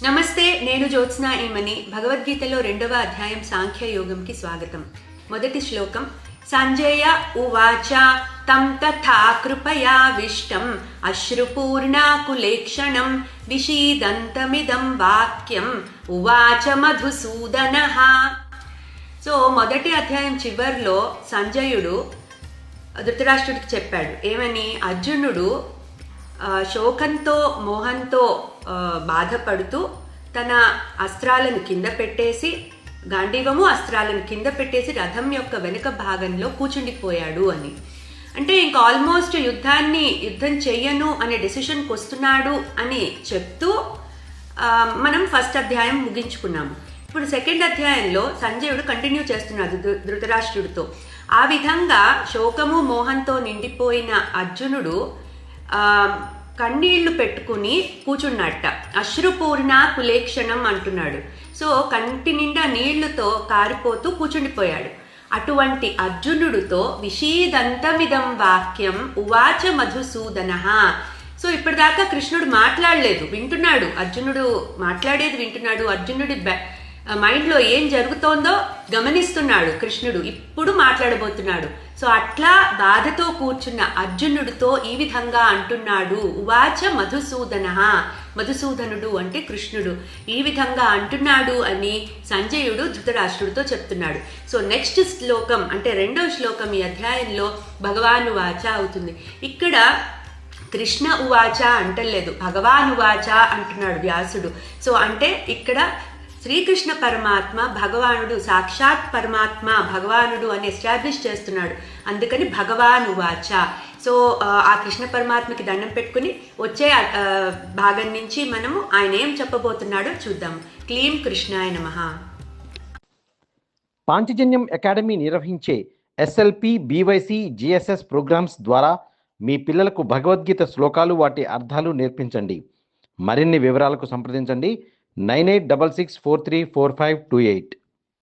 నమస్తే, నేను జ్యోత్స్నా ఈమని. భగవద్గీతలో 2వ అధ్యాయం సాంఖ్యయోగంకి స్వాగతం. మొదటి శ్లోకం. సంజయ ఉవాచ తం తథా కృపయావిష్టం అశ్రుపూర్ణాకులేక్షణం విషీదంతమిదం వాక్యం ఉవాచ మధుసూదనః. సో మొదటి అధ్యాయం చివర్లో సంజయుడు ధృతరాష్ట్రుడికి చెప్పాడు ఏమని, అర్జునుడు శోకంతో మోహంతో బాధపడుతూ తన అస్త్రాలను కింద పెట్టేసి, గాంధీవము అస్త్రాలను కింద పెట్టేసి రథం యొక్క వెనుక భాగంలో కూర్చుండిపోయాడు అని. అంటే ఇంకా ఆల్మోస్ట్ యుద్ధం చెయ్యను అనే డెసిషన్కి వస్తున్నాడు అని చెప్తూ మనం ఫస్ట్ అధ్యాయం ముగించుకున్నాము. ఇప్పుడు సెకండ్ అధ్యాయంలో సంజయుడు కంటిన్యూ చేస్తున్నాడు ధృతరాష్ట్రుడితో. ఆ విధంగా శోకము మోహంతో నిండిపోయిన అర్జునుడు కన్నీళ్లు పెట్టుకుని కూర్చున్నట్ట. అశ్రుపూర్ణ కులేక్షణం అంటున్నాడు. సో కంటి నిండా నీళ్లతో కారిపోతూ కూర్చుండిపోయాడు. అటువంటి అర్జునుడితో విషీదంతమిదం వాక్యం ఉవాచ మధుసూదనః. సో ఇప్పటిదాకా కృష్ణుడు మాట్లాడలేదు, వింటున్నాడు. అర్జునుడు మాట్లాడేది వింటున్నాడు. అర్జునుడి మైండ్లో ఏం జరుగుతోందో గమనిస్తున్నాడు కృష్ణుడు. ఇప్పుడు మాట్లాడబోతున్నాడు. సో అట్లా బాధతో కూర్చున్న అర్జునుడితో ఈ విధంగా అంటున్నాడు. ఉవాచ మధుసూదనః. మధుసూదనుడు అంటే కృష్ణుడు. ఈ విధంగా అంటున్నాడు అని సంజయుడు ధృతరాష్ట్రుడితో చెప్తున్నాడు. సో నెక్స్ట్ శ్లోకం అంటే 2వ శ్లోకం ఈ అధ్యాయంలో భగవానువాచ అవుతుంది. ఇక్కడ కృష్ణ ఉవాచ అంటలేదు, భగవానువాచ అంటున్నాడు వ్యాసుడు. సో అంటే ఇక్కడ శ్రీకృష్ణ పరమాత్మ భగవానుడు, సాక్షాత్ పరమాత్మ భగవానుడు అని ఎస్టాబ్లిష్ చేస్తున్నాడు. అందుకని భగవానువాచ. సో ఆ కృష్ణ పరమాత్మకి దండం పెట్టుకుని వచ్చే భాగం నుంచి మనము ఆయన ఏం చెప్పబోతున్నాడో చూద్దాం. క్లీం కృష్ణాయ నమః. పాంచజన్యం అకాడమీ నిర్వహించే ఎస్ఎల్పి, బీవైసి, జిఎస్ఎస్ ప్రోగ్రామ్స్ ద్వారా మీ పిల్లలకు భగవద్గీత శ్లోకాలు, వాటి అర్థాలు నేర్పించండి. మరిన్ని వివరాలకు సంప్రదించండి 9866434528.